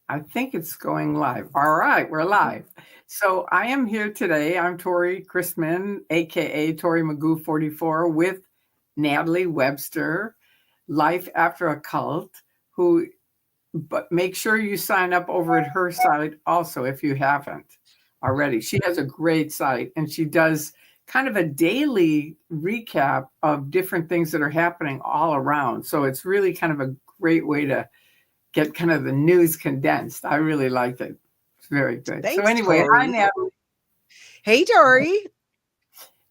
I think it's going live. All right, we're live. So I am here today. I'm Tory Christman, aka Tory Magoo 44, with Natalie Webster, Life After a Cult, but make sure you sign up over at her site also if you haven't already. She has a great site and she does kind of a daily recap of different things that are happening all around. So it's really kind of a great way to get kind of the news condensed. I really liked it. It's very good. Thanks, So anyway, Tory. hi, Natalie. Hey, Tory.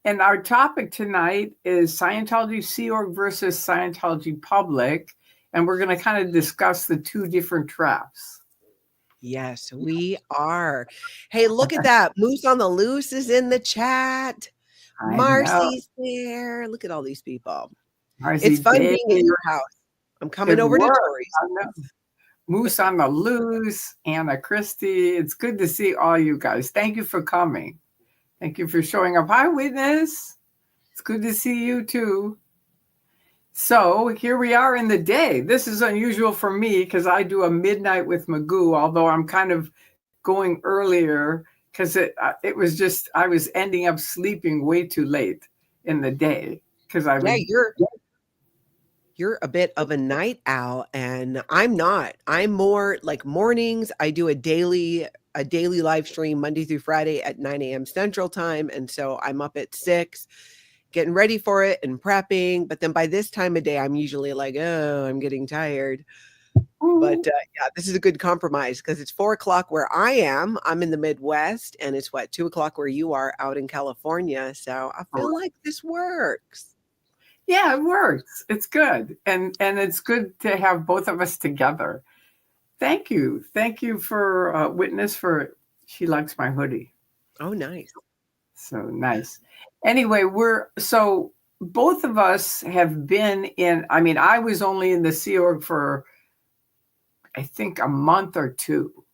And our topic tonight is Scientology Sea Org versus Scientology Public. And we're going to kind of discuss the two different traps. Yes, we are. Hey, look at that. Moose on the Loose is in the chat. Marcy's there. Look at all these people. Marcy it's fun Day. being at your house. I'm coming over to Tory's. Moose on the Loose, Anna Christie. It's good to see all you guys. Thank you for coming. Thank you for showing up. Hi, Witness. It's good to see you too. So here we are in the day. This is unusual for me because I do a midnight with Magoo, although I'm kind of going earlier because it was just, I was ending up sleeping way too late in the day because I was. You're a bit of a night owl, and I'm not. I'm more like mornings. I do a daily live stream Monday through Friday at 9 a.m. Central Time. And so I'm up at 6 getting ready for it and prepping. But then by this time of day, I'm usually like, oh, I'm getting tired. But yeah, this is a good compromise because it's 4 o'clock where I am. I'm in the Midwest, and it's 2 o'clock where you are out in California. So I feel like this works. Yeah, it works. It's good. And it's good to have both of us together. Thank you. Thank you for Witness for, she likes my hoodie. Oh, nice. So nice. Anyway, so both of us have been in, I mean, I was only in the Sea Org for, I think, a month or two.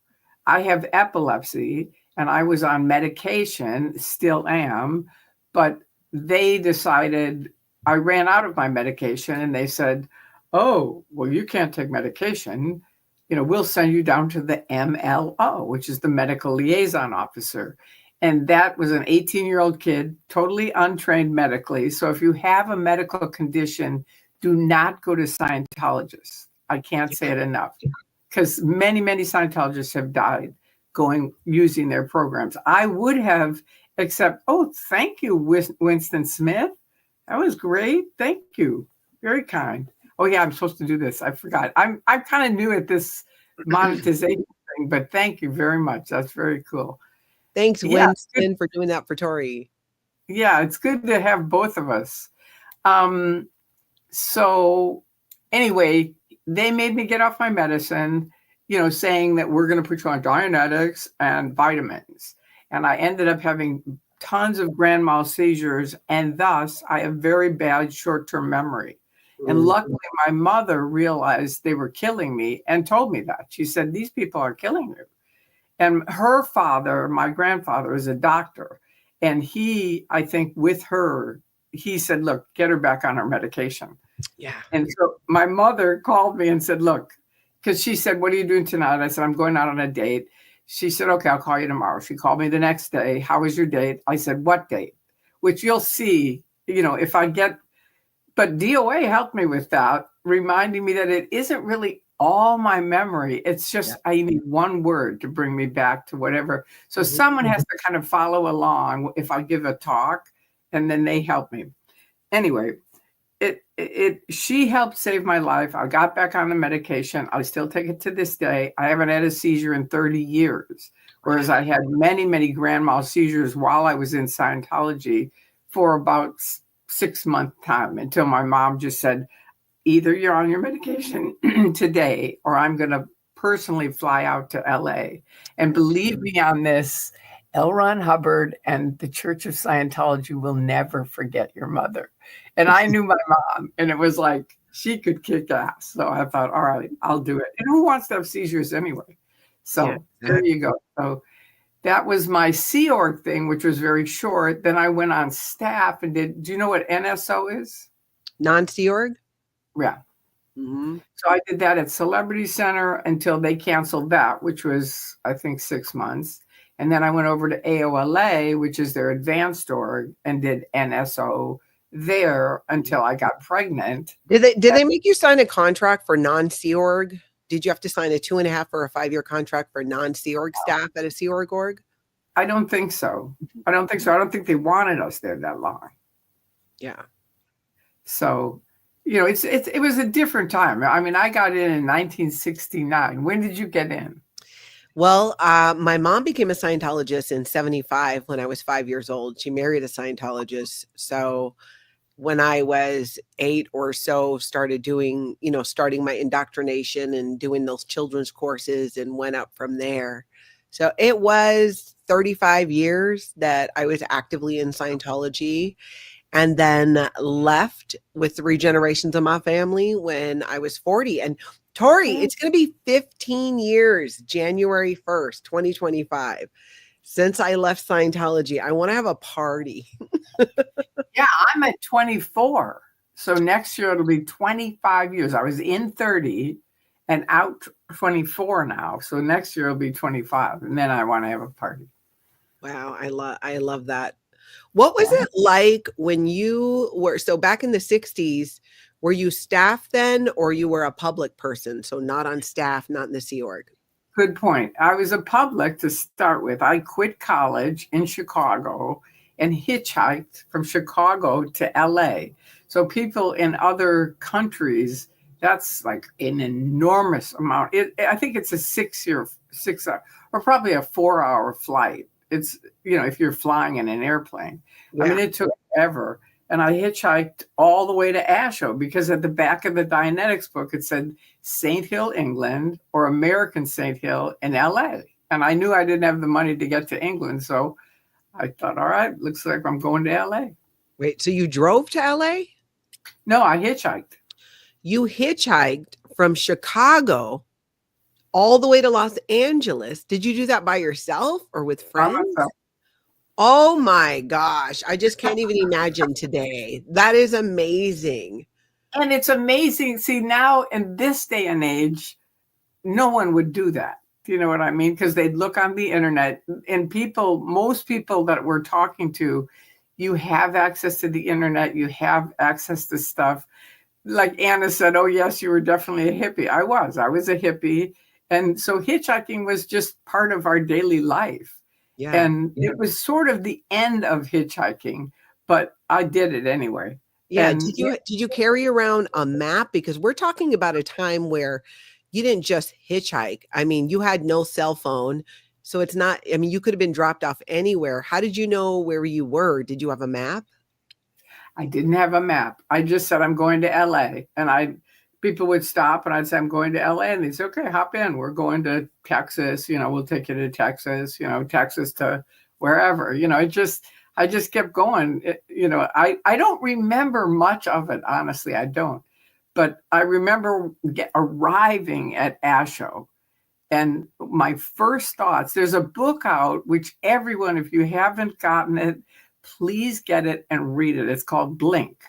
I have epilepsy and I was on medication, still am, but they decided I ran out of my medication and they said, oh, well, you can't take medication. We'll send you down to the MLO, which is the medical liaison officer. And that was an 18-year-old kid, totally untrained medically. So if you have a medical condition, do not go to Scientologists. I can't say it enough because many, many Scientologists have died using their programs. I would have, except, thank you, Winston Smith. That was great. Thank you. Very kind. Oh yeah, I'm supposed to do this. I forgot. I'm kind of new at this monetization thing, but thank you very much. That's very cool. Thanks, Winston, for doing that for Tory. Yeah, it's good to have both of us. So anyway, they made me get off my medicine, saying that we're going to put you on Dianetics and vitamins. And I ended up having tons of grand mal seizures, and thus I have very bad short-term memory. And luckily, my mother realized they were killing me and told me that. She said, these people are killing you. And her father, my grandfather, is a doctor. And he, I think with her, he said, look, get her back on her medication. Yeah. And so my mother called me and said, look, because she said, what are you doing tonight? I said, I'm going out on a date. She said, okay, I'll call you tomorrow. She called me the next day. How was your date? I said, what date? Which you'll see, if I get, but DOA helped me with that, reminding me that it isn't really all my memory. It's just, I need one word to bring me back to whatever. So someone has to kind of follow along if I give a talk, and then they help me. Anyway, she helped save my life. I got back on the medication. I still take it to this day. I haven't had a seizure in 30 years, whereas I had many, many grand mal seizures while I was in Scientology for about 6 month time until my mom just said, either you're on your medication today or I'm going to personally fly out to LA. And believe me on this, L. Ron Hubbard and the Church of Scientology will never forget your mother. And I knew my mom, and it was like, she could kick ass. So I thought, all right, I'll do it. And who wants to have seizures anyway? So there you go. So that was my Sea Org thing, which was very short. Then I went on staff and do you know what NSO is? Non-Sea Org? Yeah. Hmm. So I did that at Celebrity Center until they canceled that, which was, I think, 6 months. And then I went over to AOLA, which is their advanced org, and did NSO there until I got pregnant. Did they make you sign a contract for non-Sea Org? Did you have to sign a 2.5 or a 5-year contract for non-Sea Org staff at a Sea Org? I don't think so. I don't think so. I don't think they wanted us there that long. Yeah. So, it was a different time. I mean, I got in 1969. When did you get in? Well, my mom became a Scientologist in 75 when I was 5 years old. She married a Scientologist. So when I was 8 or so, starting my indoctrination and doing those children's courses and went up from there. So it was 35 years that I was actively in Scientology, and then left with 3 generations of my family when I was 40. And Tory, it's going to be 15 years, January 1st, 2025, since I left Scientology. I want to have a party. Yeah, I'm at 24. So next year it'll be 25 years. I was in 30 and out 24 now. So next year it'll be 25. And then I want to have a party. Wow, I love that. What was it like when you were, so back in the 60s, were you staff then, or you were a public person? So not on staff, not in the Sea Org. Good point. I was a public to start with. I quit college in Chicago and hitchhiked from Chicago to LA. So people in other countries, that's like an enormous amount. I think it's a 6 hour, or probably a 4 hour flight. It's, if you're flying in an airplane. Yeah. I mean, it took forever. And I hitchhiked all the way to Asho because at the back of the Dianetics book, it said St. Hill, England, or American St. Hill in LA. And I knew I didn't have the money to get to England. So I thought, all right, looks like I'm going to LA. Wait, so you drove to LA? No, I hitchhiked. You hitchhiked from Chicago all the way to Los Angeles. Did you do that by yourself or with friends? Oh my gosh. I just can't even imagine today. That is amazing. And it's amazing. See, now in this day and age, no one would do that. Do you know what I mean? Because they'd look on the internet, and most people that we're talking to, you have access to the internet, you have access to stuff. Like Anna said, oh yes, you were definitely a hippie. I was a hippie. And so hitchhiking was just part of our daily life. Yeah. And it was sort of the end of hitchhiking, but I did it anyway. Yeah. And did you carry around a map? Because we're talking about a time where you didn't just hitchhike. I mean, you had no cell phone. So it's not, I mean, you could have been dropped off anywhere. How did you know where you were? Did you have a map? I didn't have a map. I just said, I'm going to LA. And people would stop and I'd say, I'm going to LA. And they'd say, okay, hop in. We're going to Texas. We'll take you to Texas, Texas to wherever, I just kept going. I don't remember much of it. Honestly, I don't. But I remember arriving at Asho. And my first thoughts, there's a book out, which everyone, if you haven't gotten it, please get it and read it. It's called Blink.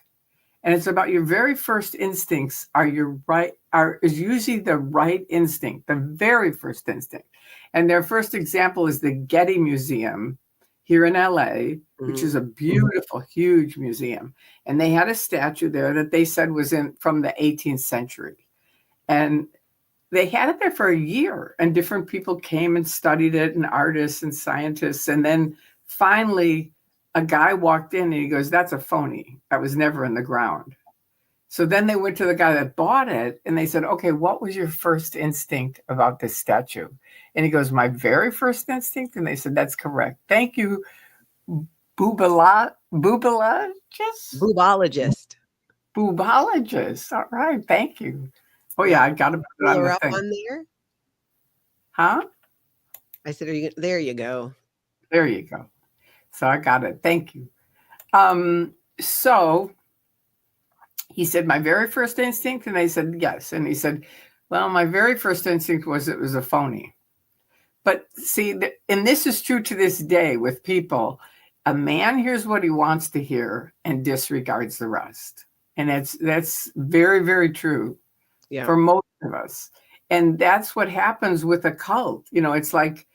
And it's about your very first instincts is usually the right instinct, the very first instinct. And their first example is the Getty Museum here in LA, which is a beautiful, huge museum. And they had a statue there that they said was from the 18th century. And they had it there for a year, and different people came and studied it, and artists and scientists. And then finally, a guy walked in and he goes, that's a phony. That was never in the ground. So then they went to the guy that bought it and they said, okay, what was your first instinct about this statue? And he goes, my very first instinct? And they said, that's correct. Thank you, Boobologist? Boobologist. All right, thank you. Oh yeah, I got to put it on the thing. On there? Huh? I said, there you go. There you go. So I got it. Thank you. So he said, my very first instinct? And I said, yes. And he said, well, my very first instinct was it was a phony. But see, and this is true to this day with people. A man hears what he wants to hear and disregards the rest. And that's very, very true. Yeah. for most of us. And that's what happens with a cult. It's like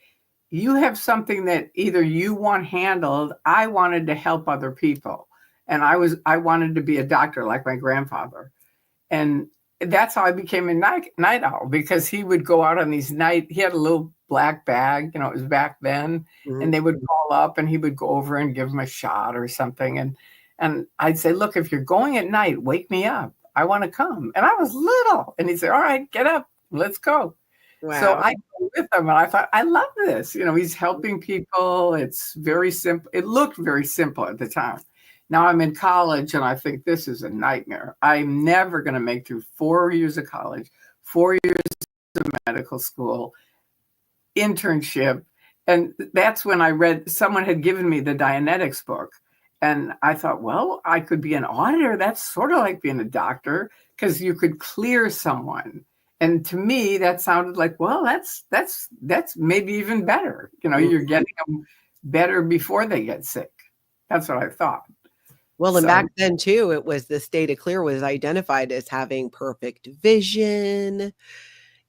you have something that either you want handled. I wanted to help other people. And I wanted to be a doctor like my grandfather. And that's how I became a night owl, because he would go out on these he had a little black bag, it was back then, and they would call up and he would go over and give them a shot or something. And I'd say, look, if you're going at night, wake me up. I want to come. And I was little. And he'd say, all right, get up, let's go. Wow. So I go with him and I thought, I love this. He's helping people. It's very simple. It looked very simple at the time. Now I'm in college and I think this is a nightmare. I'm never going to make through 4 years of college, 4 years of medical school, internship. And that's when I read, someone had given me the Dianetics book. And I thought, well, I could be an auditor. That's sort of like being a doctor, because you could clear someone. And to me, that sounded like, well, that's maybe even better. You're getting them better before they get sick. That's what I thought. Well, and back then too, it was the state of clear was identified as having perfect vision.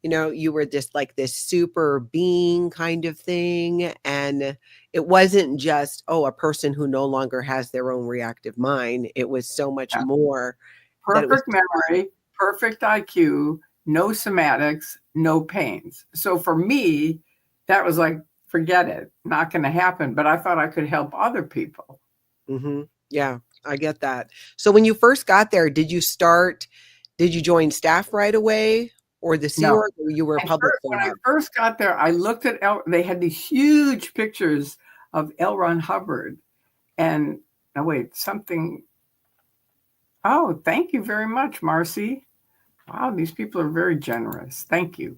You were just like this super being kind of thing. And it wasn't just, a person who no longer has their own reactive mind. It was so much more. Perfect memory, perfect IQ, no somatics, no pains. So for me, that was like, forget it, not going to happen. But I thought I could help other people. Mm-hmm. Yeah, I get that. So when you first got there, did you join staff right away, or the Sea Org, or you were a public? When I first got there, I looked at they had these huge pictures of L. Ron Hubbard. And oh, wait, something. Oh, thank you very much, Marcy. Wow, these people are very generous. Thank you.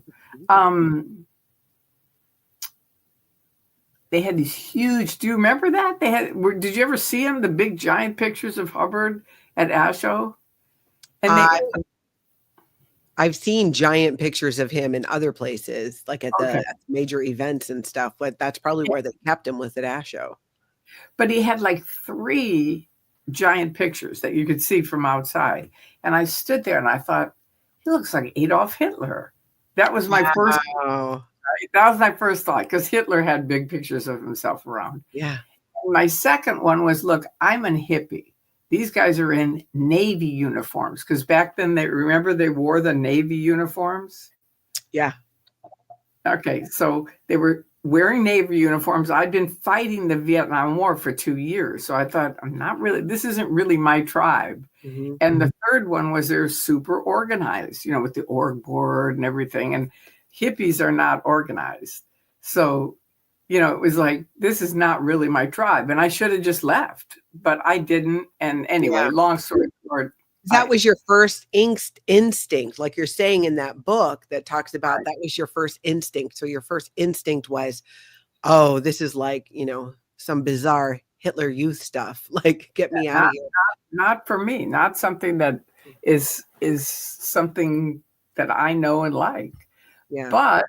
They had these huge, do you remember that? Did you ever see them? The big giant pictures of Hubbard at ASHO? And I've seen giant pictures of him in other places, like at the major events and stuff, but that's probably where they kept him, was at ASHO. But he had like 3 giant pictures that you could see from outside. And I stood there and I thought, he looks like Adolf Hitler. That was my first. That was my first thought, because Hitler had big pictures of himself around. Yeah. And my second one was, look, I'm a hippie. These guys are in Navy uniforms, because back then, remember they wore the Navy uniforms? Yeah. Okay, so they were wearing Navy uniforms. I'd been fighting the Vietnam War for 2 years. So I thought, this isn't really my tribe. Mm-hmm. And the third one was they're super organized, with the org board and everything. And hippies are not organized. So, it was like, this is not really my tribe. And I should have just left, but I didn't. And anyway, long story short. That was your first instinct, like you're saying in that book that talks about that was your first instinct. So your first instinct was, oh, this is like, some bizarre Hitler Youth stuff. Like, get me out of here. Not for me. Not something that is something that I know and like. Yeah. But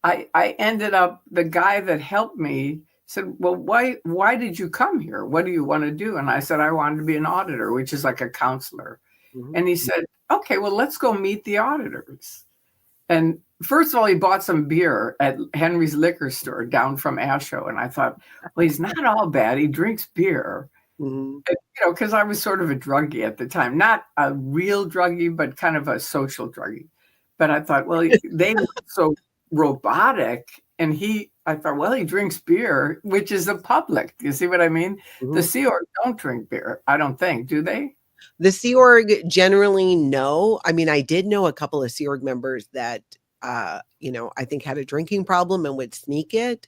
I ended up, the guy that helped me said, well, why did you come here? What do you want to do? And I said, I wanted to be an auditor, which is like a counselor. Mm-hmm. And he said, okay, well, let's go meet the auditors. And first of all, he bought some beer at Henry's liquor store down from ASHO. And I thought, well, he's not all bad. He drinks beer. Mm-hmm. And, because I was sort of a druggie at the time, not a real druggie, but kind of a social druggie. But I thought, well, they were so robotic. And I thought, well, he drinks beer, which is the public. You see what I mean? Mm-hmm. The Sea Org don't drink beer, I don't think. Do they? The Sea Org generally no. I mean, I did know a couple of Sea Org members that, I think had a drinking problem and would sneak it.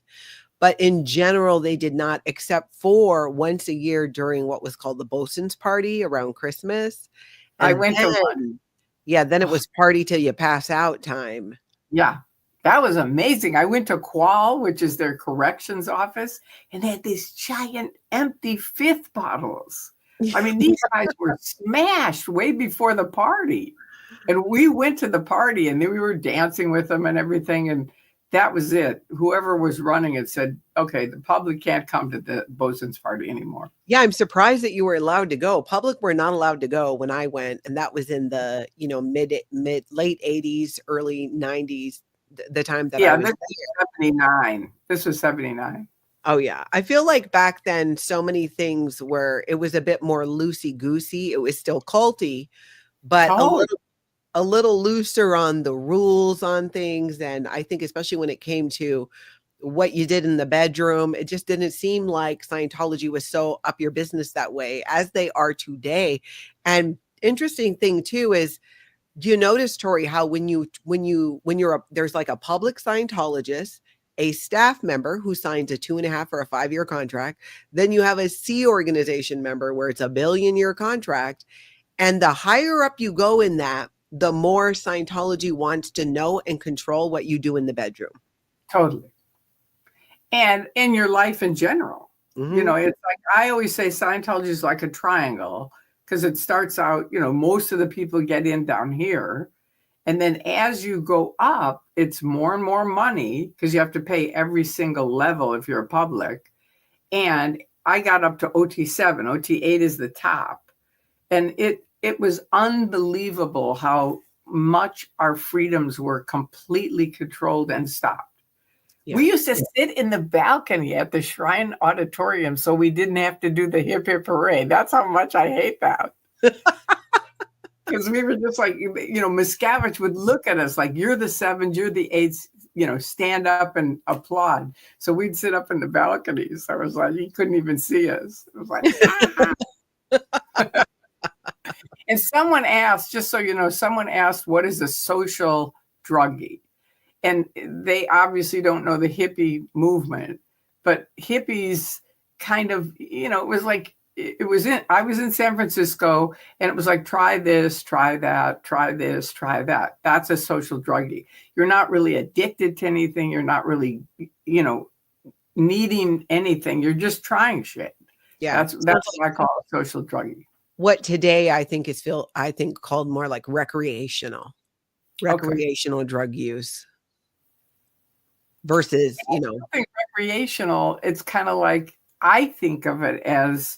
But in general, they did not, except for once a year during what was called the Bosun's Party around Christmas. And I went to one. Yeah, then it was party till you pass out time. Yeah, that was amazing. I went to Qual, which is their corrections office, and they had these giant empty fifth bottles. I mean, these guys were smashed way before the party. And we went to the party, and then we were dancing with them and everything. And that was it. Whoever was running it said, okay, the public can't come to the Bosun's party anymore. Yeah, I'm surprised that you were allowed to go. Public were not allowed to go when I went, and that was in the, late 80s, early 90s, the time that I Yeah, was this there. was 79. This was 79. Oh yeah. I feel like back then so many things it was a bit more loosey-goosey. It was still culty, but Oh, a little looser on the rules on things. And I think especially when it came to what you did in the bedroom, it just didn't seem like Scientology was so up your business that way as they are today. And interesting thing too is, do you notice, Tory, how there's like a public Scientologist, a staff member who signs a 2.5 or a 5-year contract, then you have a C organization member where it's a 1 billion-year contract, and the higher up you go in that, the more Scientology wants to know and control what you do in the bedroom. totally. And in your life in general. Mm-hmm. It's like I always say Scientology is like a triangle because it starts out, most of the people get in down here. And then as you go up, it's more and more money because you have to pay every single level if you're a public. And I got up to OT7. OT8 is the top. And it was unbelievable how much our freedoms were completely controlled and stopped. Yeah. We used to sit in the balcony at the Shrine Auditorium so we didn't have to do the hip hip parade. That's how much I hate that. Because we were just like, Miscavige would look at us like, you're the 7s, you're the 8s, stand up and applaud. So we'd sit up in the balconies. I was like, he couldn't even see us. It was like, and someone asked, just so you know, what is a social druggie? And they obviously don't know the hippie movement, but hippies kind of, it was like, I was in San Francisco and it was like, try this, try that, try this, try that. That's a social druggie. You're not really addicted to anything. You're not really, needing anything. You're just trying shit. Yeah. That's what I call a social druggie. What today I think called more like recreational drug use versus, I think recreational, it's kind of like, I think of it as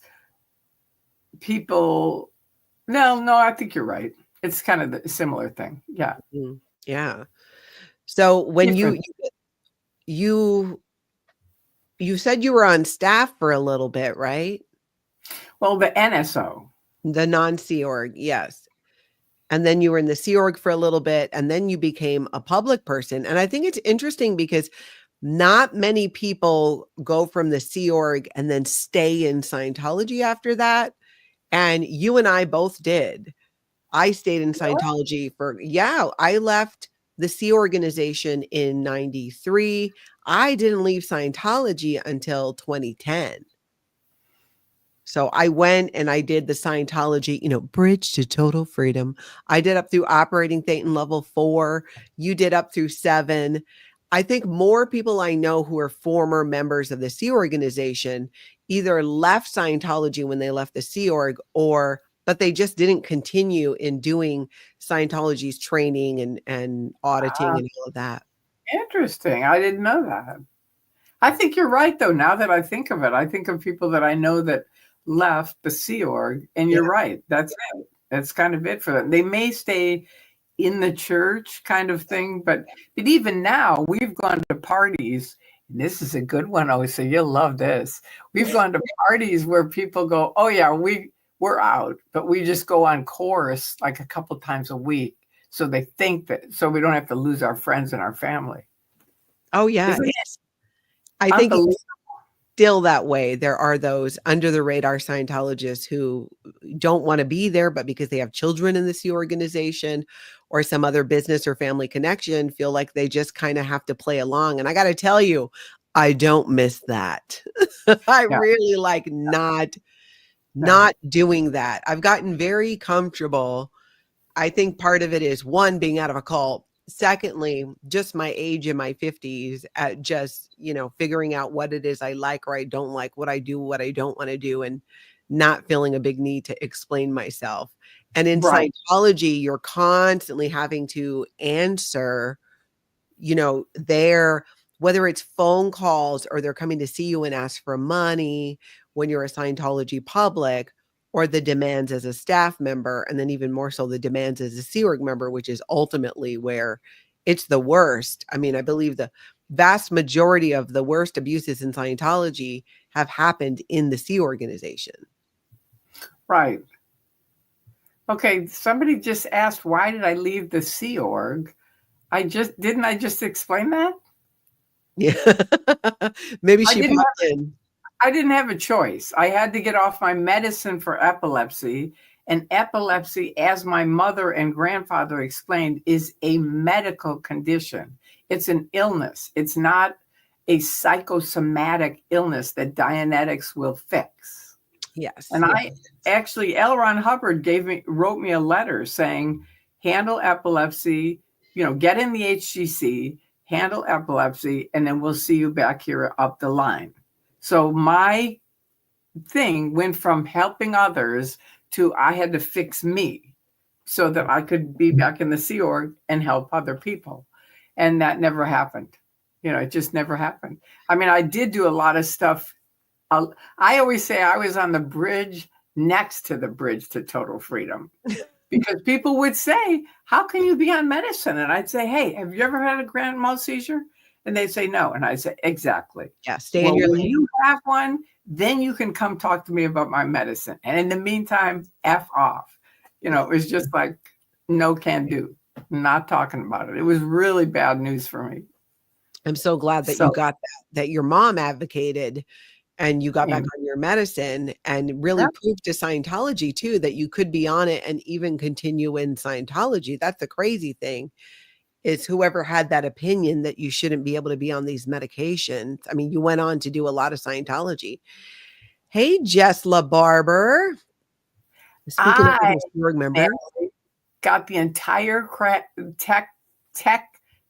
people. No, I think you're right. It's kind of the similar thing. Yeah. Mm-hmm. Yeah. So when you said you were on staff for a little bit, right? Well, the NSO. The non-Sea Org, yes. And then you were in the Sea Org for a little bit, and then you became a public person. And I think it's interesting because not many people go from the Sea Org and then stay in Scientology after that. And you and I both did. I stayed in Scientology I left the Sea organization in 93. I didn't leave Scientology until 2010. So I went and I did the Scientology, bridge to total freedom. I did up through operating Thetan level 4. You did up through 7. I think more people I know who are former members of the Sea organization either left Scientology when they left the Sea Org but they just didn't continue in doing Scientology's training and auditing and all of that. Interesting. I didn't know that. I think you're right, though. Now that I think of it, I think of people that I know that left the Sea Org, and you're right. That's it. That's kind of it for them. They may stay in the church kind of thing, but even now, we've gone to parties. And this is a good one, always. So you'll love this. We've gone to parties where people go, oh, yeah, we're out, but we just go on course like a couple times a week. So they think that, so we don't have to lose our friends and our family. Oh, yeah. I think it's still that way. There are those under the radar Scientologists who don't want to be there, but because they have children in the Sea organization or some other business or family connection, feel like they just kind of have to play along. And I got to tell you, I don't miss that. I really like not doing that. I've gotten very comfortable. I think part of it is, one, being out of a cult. Secondly, just my age in my 50s at just, figuring out what it is I like or I don't like, what I do, what I don't want to do, and not feeling a big need to explain myself. And in Scientology, you're constantly having to answer, whether it's phone calls or they're coming to see you and ask for money when you're a Scientology public, or the demands as a staff member, and then even more so the demands as a Sea Org member, which is ultimately where it's the worst. I mean, I believe the vast majority of the worst abuses in Scientology have happened in the Sea organization. Right. Okay, somebody just asked, why did I leave the Sea Org? I just explain that? Yeah. Maybe I she didn't popped in. I didn't have a choice. I had to get off my medicine for epilepsy. And epilepsy, as my mother and grandfather explained, is a medical condition. It's an illness. It's not a psychosomatic illness that Dianetics will fix. Yes. And I actually, L. Ron Hubbard wrote me a letter saying, handle epilepsy, get in the HGC, handle epilepsy, and then we'll see you back here up the line. So my thing went from helping others to I had to fix me so that I could be back in the Sea Org and help other people. And that never happened. It just never happened. I mean, I did do a lot of stuff. I always say I was on the bridge next to the bridge to total freedom because people would say, how can you be on medicine? And I'd say, hey, have you ever had a grand mal seizure? And they'd say no. And I'd say, exactly. Yeah, stay in your lane. When you have one, then you can come talk to me about my medicine. And in the meantime, F off. It was just like, no can do. Not talking about it. It was really bad news for me. I'm so glad that you got that your mom advocated and you got back on your medicine and really proved to Scientology too that you could be on it and even continue in Scientology. That's the crazy thing, is whoever had that opinion that you shouldn't be able to be on these medications. I mean, you went on to do a lot of Scientology. Hey, Jess LaBarber. Speaking of a Sea member, got the entire tech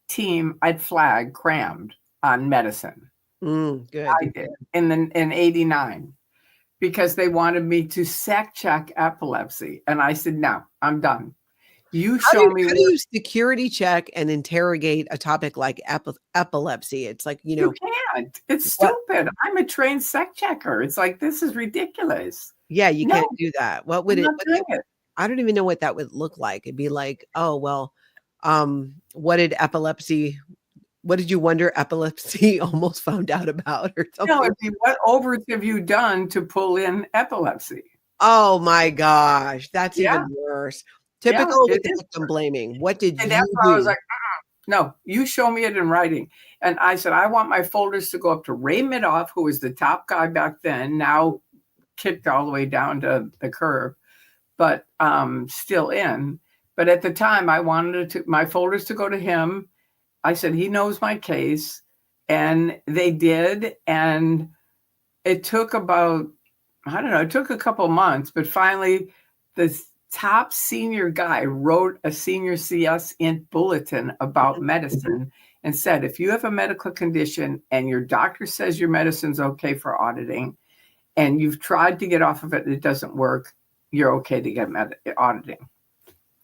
team at Flag crammed on medicine. Good. I did in 89 because they wanted me to check epilepsy. And I said, no, I'm done. You show me. How do you security check and interrogate a topic like epilepsy? It's like, you can't. It's stupid. I'm a trained sec checker. It's like, this is ridiculous. Yeah, you can't do that. What would it? I don't even know what that would look like. It'd be like, oh, well, what did you wonder epilepsy almost found out about or something? No, it'd be, what overs have you done to pull in epilepsy? Oh my gosh, that's even worse. Typical with the victim blaming. What did you do? I was like, no, you show me it in writing. And I said, I want my folders to go up to Ray Midoff, who was the top guy back then, now kicked all the way down to the curb, but still in. But at the time, I wanted my folders to go to him. I said, he knows my case. And they did. And it took about, it took a couple months, but finally the top senior guy wrote a senior CS bulletin about medicine and said, if you have a medical condition and your doctor says your medicine's okay for auditing and you've tried to get off of it and it doesn't work, you're okay to get auditing.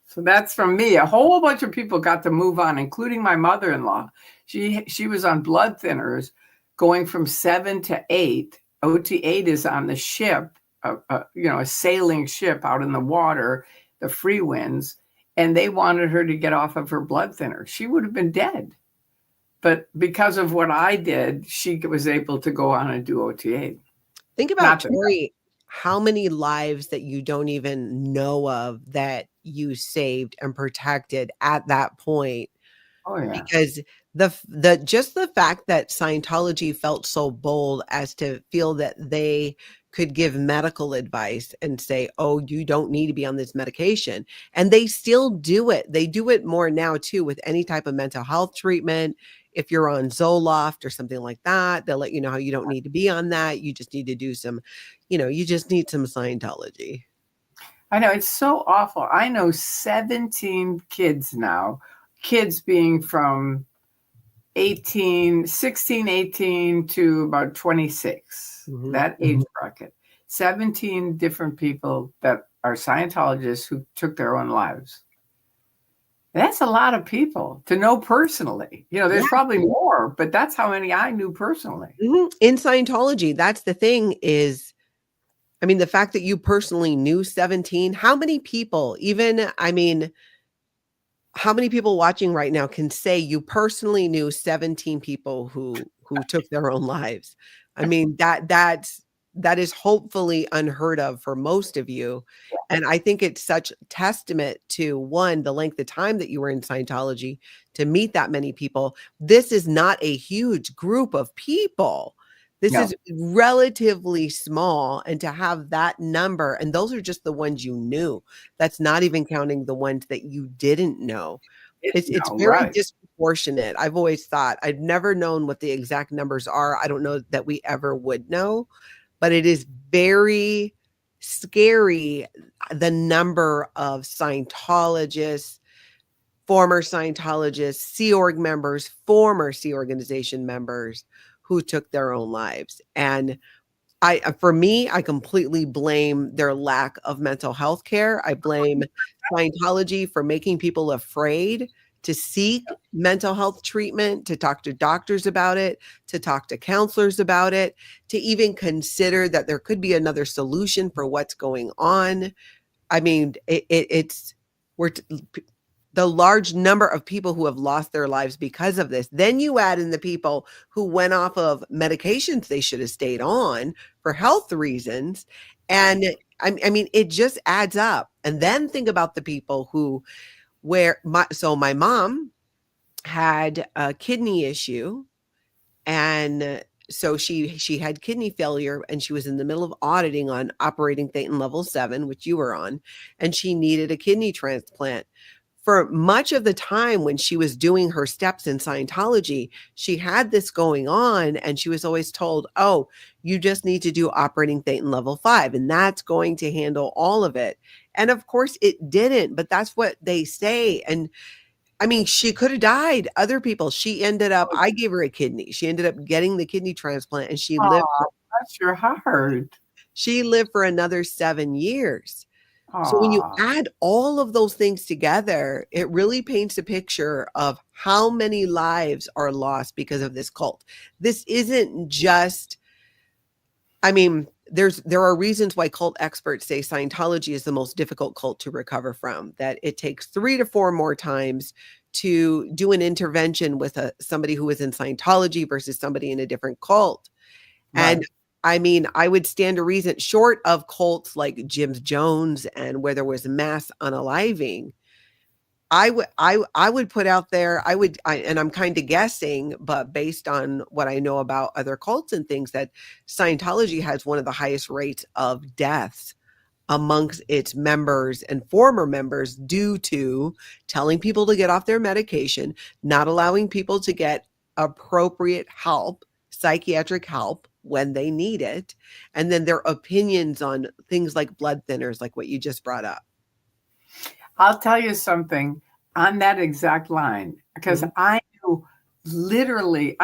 So that's from me. A whole bunch of people got to move on, including my mother-in-law. She was on blood thinners going from 7 to 8. OT8 is on the ship, a sailing ship out in the water, the free winds, and they wanted her to get off of her blood thinner. She would have been dead. But because of what I did, she was able to go on and do OT8. Think about, Tory, how many lives that you don't even know of that you saved and protected at that point. Oh, yeah. Because the fact that Scientology felt so bold as to feel that they could give medical advice and say, oh, you don't need to be on this medication. And they still do it. They do it more now too with any type of mental health treatment. If you're on Zoloft or something like that, they'll let you know how you don't need to be on that. You just need to do some, you just need some Scientology. I know, it's so awful. I know 17 kids now, kids being from 16, 18 to about 26, that age bracket. 17 different people that are Scientologists who took their own lives. That's a lot of people to know personally. You know, there's probably more, but that's how many I knew personally. In Scientology, that's the thing is, I mean, the fact that you personally knew 17, how many people, even, I mean, how many people watching right now can say you personally knew 17 people who took their own lives? I mean, that is hopefully unheard of for most of you. And I think it's such testament to, one, the length of time that you were in Scientology to meet that many people. This is not a huge group of people. This is No, relatively small, and to have that number, and those are just the ones you knew. That's not even counting the ones that you didn't know. It's no, very right. disproportionate. I've always thought, I've never known what the exact numbers are. I don't know that we ever would know, but it is very scary, the number of Scientologists, former Scientologists, Sea Org members, former Sea Organization members who took their own lives. And for me, I completely blame their lack of mental health care. I blame Scientology for making people afraid to seek mental health treatment, to talk to doctors about it, to talk to counselors about it, to even consider that there could be another solution for what's going on. I mean, it's we're the large number of people who have lost their lives because of this. Then you add in the people who went off of medications they should have stayed on for health reasons. And I mean, it just adds up. And then think about the people who, my mom had a kidney issue, and so she had kidney failure, and she was in the middle of auditing on operating Thetan level 7, which you were on, and she needed a kidney transplant. For much of the time when she was doing her steps in Scientology, she had this going on, and she was always told, oh, you just need to do operating Thetan level 5, and that's going to handle all of it. And of course it didn't, but that's what they say. And I mean, she could have died. Other people, I gave her a kidney. She ended up getting the kidney transplant, and Oh, bless your heart. she lived for another 7 years. So when you Oh, add all of those things together, it really paints a picture of how many lives are lost because of this cult. This isn't just, I mean, there are reasons why cult experts say Scientology is the most difficult cult to recover from, that it takes 3 to 4 more times to do an intervention with somebody who is in Scientology versus somebody in a different cult. And right. I mean, I would stand to reason, short of cults like Jim Jones and where there was mass unaliving, I would put out there, and I'm kind of guessing, but based on what I know about other cults and things, that Scientology has one of the highest rates of deaths amongst its members and former members due to telling people to get off their medication, not allowing people to get appropriate help, psychiatric help when they need it, and then their opinions on things like blood thinners, like what you just brought up. I'll tell you something on that exact line, because Mhm. I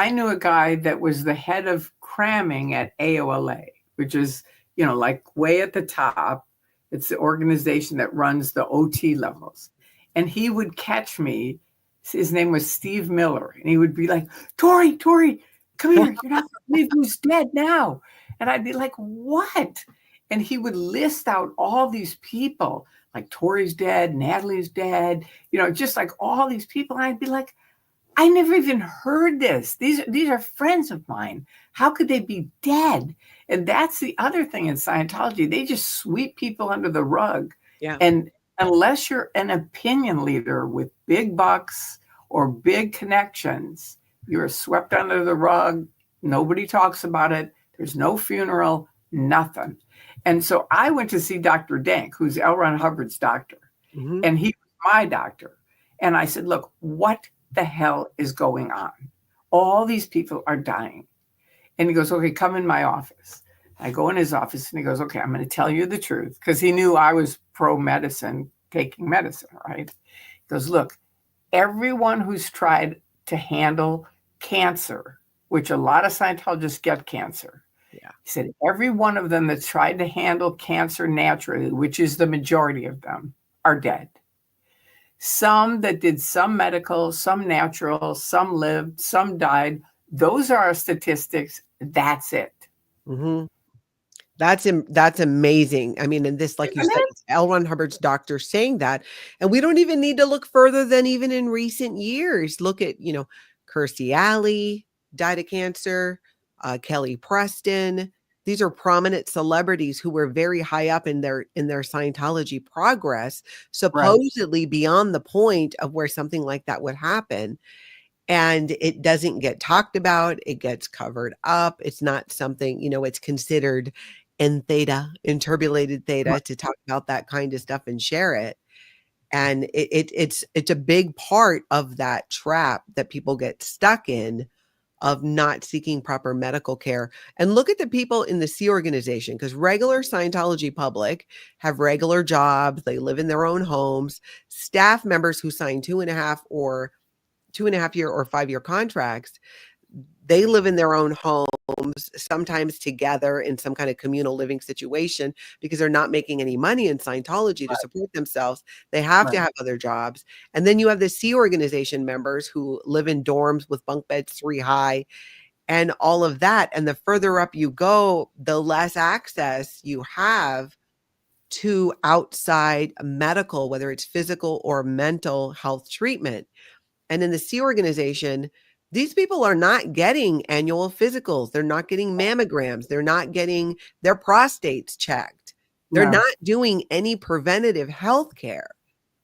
knew a guy that was the head of cramming at AOLA, which is, like way at the top. It's the organization that runs the OT levels. And he would catch me. His name was Steve Miller. And he would be like, Tory, come here. You're not going to believe who's dead now. And I'd be like, what? And he would list out all these people, like Tory's dead, Natalie's dead, just like all these people. And I'd be like, I never even heard this. These are friends of mine. How could they be dead? And that's the other thing in Scientology. They just sweep people under the rug. Yeah. And unless you're an opinion leader with big bucks or big connections, you're swept under the rug. Nobody talks about it. There's no funeral, nothing. And so I went to see Dr. Dank, who's L. Ron Hubbard's doctor, Mhm. and he was my doctor. And I said, look, what the hell is going on? All these people are dying. And he goes, okay, come in my office. I go in his office and he goes, okay, I'm going to tell you the truth, because he knew I was pro-medicine, taking medicine, right? He goes, look, everyone who's tried to handle cancer, which a lot of Scientologists get cancer. Yeah. He said, every one of them that's tried to handle cancer naturally, which is the majority of them, are dead. some that did some medical, some natural, some lived, some died. Those are our statistics. That's it. Mm-hmm. That's amazing. I mean, and this, like you Isn't said, it? it's L. Ron Hubbard's doctor saying that, and we don't even need to look further than even in recent years. Look at, Kirstie Alley died of cancer, Kelly Preston. These are prominent celebrities who were very high up in their Scientology progress, Right. supposedly beyond the point of where something like that would happen. And it doesn't get talked about. It gets covered up. It's not something, it's considered in theta, in turbulated theta, Right. to talk about that kind of stuff and share it. And it's a big part of that trap that people get stuck in, of not seeking proper medical care. And look at the people in the Sea organization, because regular Scientology public have regular jobs. They live in their own homes. Staff members who sign 2.5 year or 5 year contracts, they live in their own homes, sometimes together in some kind of communal living situation, because they're not making any money in Scientology to support themselves. They have to Right. have other jobs. And then you have the Sea organization members who live in dorms with bunk beds 3 high and all of that. And the further up you go, the less access you have to outside medical, whether it's physical or mental health treatment. And in the Sea organization, these people are not getting annual physicals. They're not getting mammograms. They're not getting their prostates checked. They're No. not doing any preventative health care.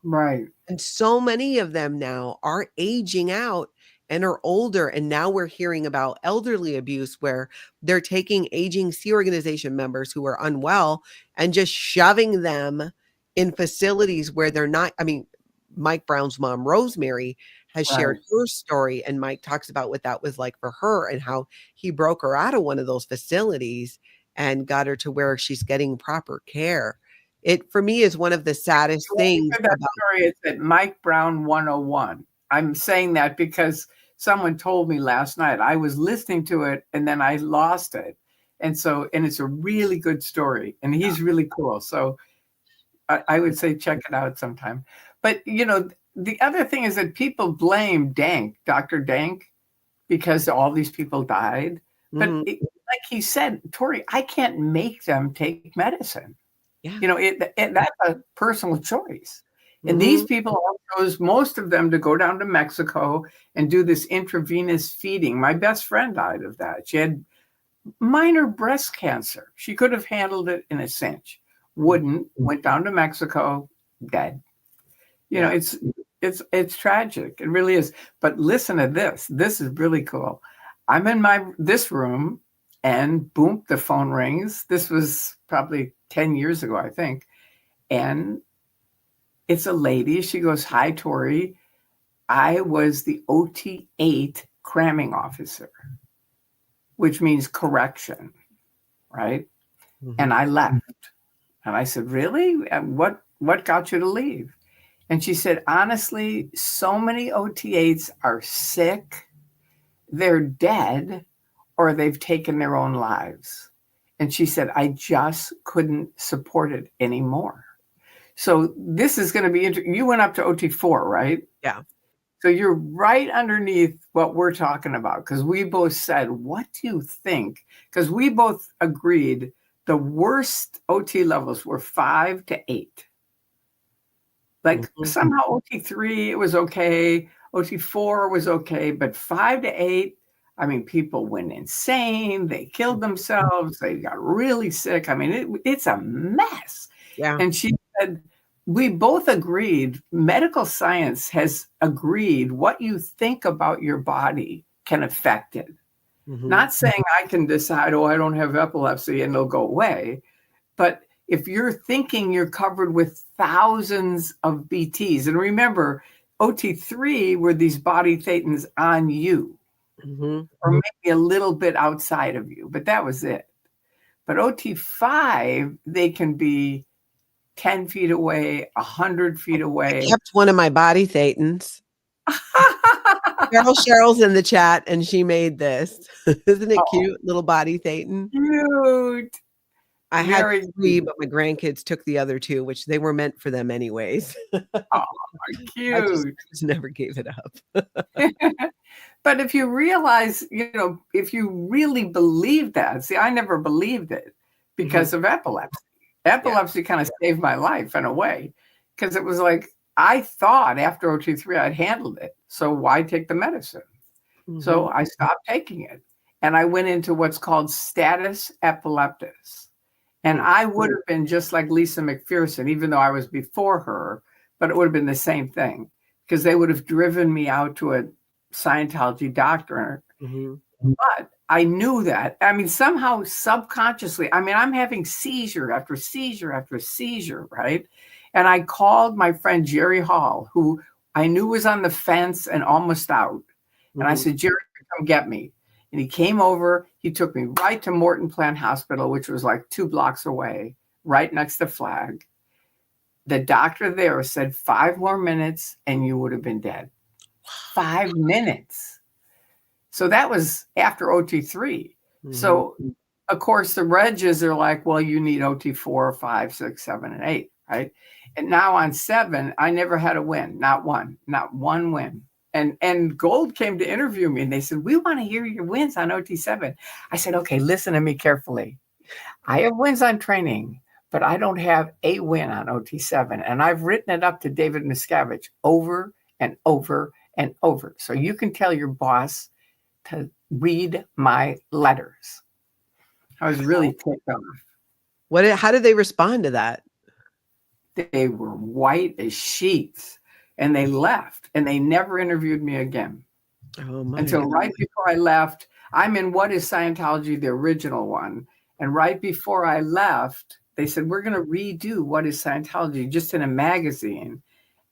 Right. And so many of them now are aging out and are older. And now we're hearing about elderly abuse, where they're taking aging Sea organization members who are unwell and just shoving them in facilities where they're not. I mean, Mike Brown's mom, Rosemary, has shared Right. her story, and Mike talks about what that was like for her and how he broke her out of one of those facilities and got her to where she's getting proper care. It, for me, is one of the saddest When you things hear that about. story, it's at Mike Brown 101. I'm saying that because someone told me last night. I was listening to it and then I lost it. And it's a really good story and he's really cool. So I would say check it out sometime. But, the other thing is that people blame Dr. Dank, because all these people died. But Mhm. like he said, Tory, I can't make them take medicine. Yeah. That's a personal choice. And these Mhm. people all chose, most of them, to go down to Mexico and do this intravenous feeding. My best friend died of that. She had minor breast cancer. She could have handled it in a cinch. Wouldn't. Went down to Mexico, dead. Yeah. It's tragic. It really is. But listen to this. This is really cool. I'm in this room, and boom, the phone rings. This was probably 10 years ago, I think. And it's a lady. She goes, "Hi, Tory. I was the OT8 cramming officer," which means correction, right? And Mhm. I left. And I said, "Really? And what got you to leave?" And she said, "Honestly, so many OT8s are sick, they're dead, or they've taken their own lives." And she said, "I just couldn't support it anymore." So this is going to be you went up to OT4, right? Yeah. So you're right underneath what we're talking about, because we both said, "What do you think?" Because we both agreed the worst OT levels were 5 to 8. Like Mhm. somehow OT3, it was okay. OT4 was okay, but 5 to 8, I mean, people went insane. They killed themselves. They got really sick. I mean, it's a mess. Yeah. And she said, we both agreed, medical science has agreed what you think about your body can affect it. Mhm. Not saying I can decide, oh, I don't have epilepsy and it'll go away. But if you're thinking you're covered with thousands of BTs, and remember, OT3 were these body thetans on you, Mhm. or maybe a little bit outside of you, but that was it. But OT5, they can be 10 feet away, 100 feet I away. kept one of my body thetans. Cheryl's in the chat, and she made this. Isn't it Oh, cute? Little body thetan. cute. I had Very 3, but my grandkids took the other 2, which they were meant for them anyways. oh, I just cute. never gave it up. But if you realize, if you really believe that, see, I never believed it because of epilepsy. Epilepsy kind of saved my life in a way, because it was like, I thought after OT3 I'd handled it. So why take the medicine? So I stopped taking it. And I went into what's called status epilepticus. And I would have been just like Lisa McPherson, even though I was before her, but it would have been the same thing, because they would have driven me out to a Scientology doctor. But I knew that. I mean, somehow subconsciously, I'm having seizure after seizure after seizure, right? And I called my friend Jerry Hall, who I knew was on the fence and almost out. And I said, Jerry, come get me. And he came over. He took me right to Morton Plant Hospital, which was like 2 blocks away, right next to Flag. The doctor there said 5 more minutes and you would have been dead. 5 minutes. So that was after OT3. So, of course, the regs are like, well, you need OT4, 5, 6, 7, and 8, right? And now on 7, I never had a win, not one win. And Gold came to interview me and they said, we want to hear your wins on OT7. I said, okay, listen to me carefully. I have wins on training, but I don't have a win on OT7. And I've written it up to David Miscavige over and over and over. So you can tell your boss to read my letters. I was really ticked off. How did they respond to that? They were white as sheets. And they left, and they never interviewed me again. Until right before I left. I'm in What is Scientology, the original one. And right before I left, they said, we're going to redo What is Scientology just in a magazine.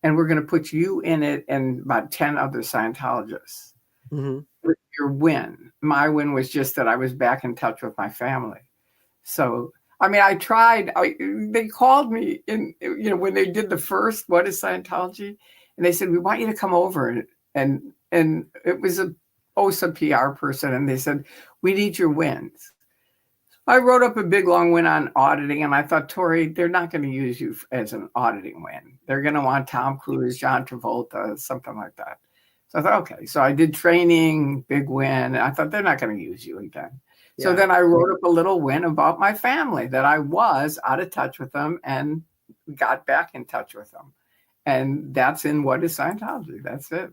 And we're going to put you in it and about 10 other Scientologists. With your win. My win was just that I was back in touch with my family. So, I tried. They called me when they did the first What is Scientology, and they said, we want you to come over, and it was a OSA PR person, and they said, we need your wins. I wrote up a big long win on auditing, and I thought, Tory, they're not going to use you as an auditing win. They're going to want Tom Cruise, John Travolta, something like that. So I thought, okay. So I did training, big win. I thought they're not going to use you again. So then I wrote up a little win about my family, that I was out of touch with them and got back in touch with them. And that's in What is Scientology. That's it.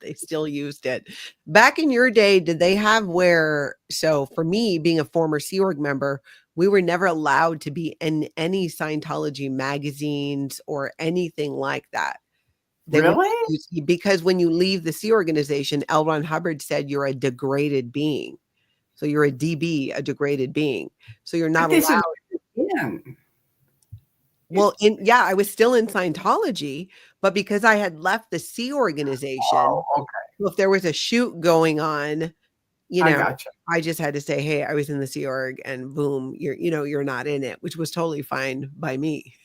They still used it. Back in your day, did they have so for me, being a former Sea Org member, we were never allowed to be in any Scientology magazines or anything like that. Really? Because when you leave the Sea Organization, L. Ron Hubbard said you're a degraded being. So you're a DB, a degraded being. So you're not allowed. Well, I was still in Scientology, but because I had left the Sea Organization, so if there was a shoot going on, I just had to say, hey, I was in the Sea Org, and boom, you're not in it, which was totally fine by me.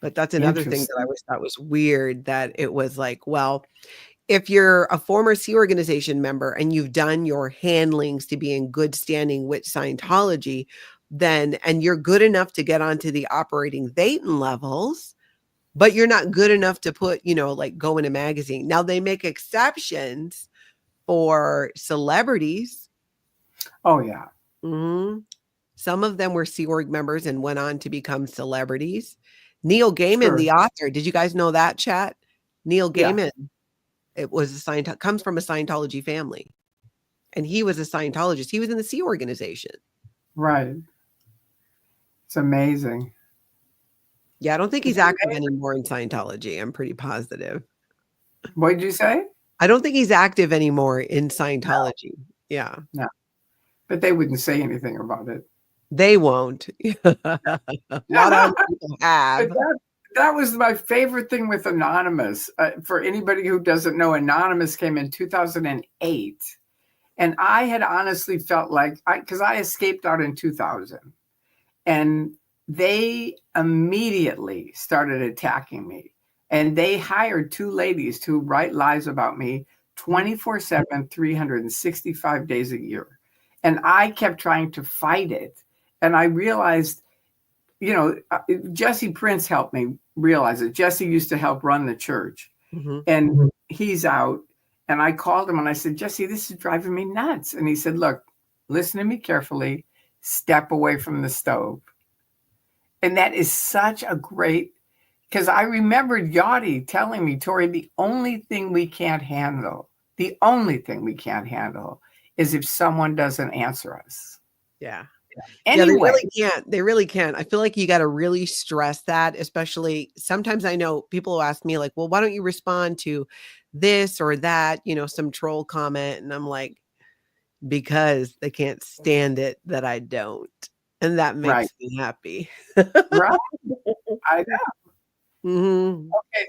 But that's another thing that I always thought was weird, that it was like, well, if you're a former Sea Organization member and you've done your handlings to be in good standing with Scientology, and you're good enough to get onto the operating Thetan levels, but you're not good enough to put, go in a magazine. Now they make exceptions for celebrities. Oh, yeah. Some of them were Sea Org members and went on to become celebrities. Neil Gaiman, the author. Did you guys know that, chat? Neil Gaiman, it was comes from a Scientology family. And he was a Scientologist. He was in the Sea Organization. Right. It's amazing. Yeah, I don't think he's active anymore in Scientology. I'm pretty positive. What did you say? I don't think he's active anymore in Scientology. No. Yeah. No. But they wouldn't say anything about it. They won't. A lot of people have. That was my favorite thing with Anonymous. For anybody who doesn't know, Anonymous came in 2008. And I had honestly felt like, because I escaped out in 2000. And they immediately started attacking me. And they hired 2 ladies to write lies about me 24/7, 365 days a year. And I kept trying to fight it. And I realized, Jesse Prince helped me realize it. Jesse used to help run the church, and he's out. And I called him and I said, Jesse, this is driving me nuts. And he said, look, listen to me carefully, step away from the stove. And that is such a great, because I remembered Yachty telling me, Tory, the only thing we can't handle is if someone doesn't answer us. Yeah. Anyway. Yeah, they really can't. They really can't. I feel like you got to really stress that, especially sometimes I know people will ask me like, well, why don't you respond to this or that, some troll comment? And I'm like, because they can't stand it that I don't. And that makes me happy. Right. I know. Mm-hmm. Okay.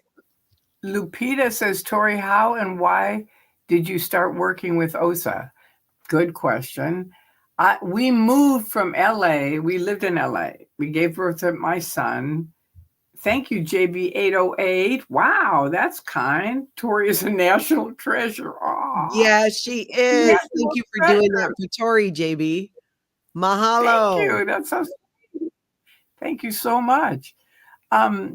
Lupita says, Tory, how and why did you start working with OSA? Good question. We moved from LA. We lived in LA. We gave birth to my son. Thank you, JB808. Wow, that's kind. Tory is a national treasure. Aww. Yeah, she is. Thank you for doing that for Tory, JB. Mahalo. Thank you. That's so sweet. Thank you so much. I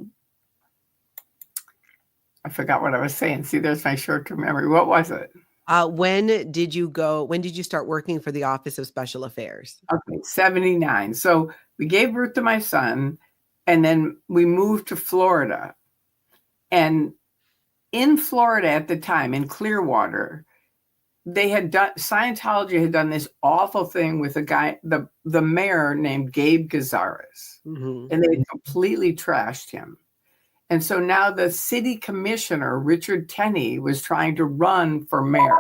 forgot what I was saying. See, there's my short-term memory. What was it? When did you start working for the Office of Special Affairs? Okay, 79. So we gave birth to my son, and then we moved to Florida. And in Florida at the time, in Clearwater, Scientology had done this awful thing with a guy, the mayor named Gabe Gazaris, and they completely trashed him. And so now the city commissioner, Richard Tenney, was trying to run for mayor.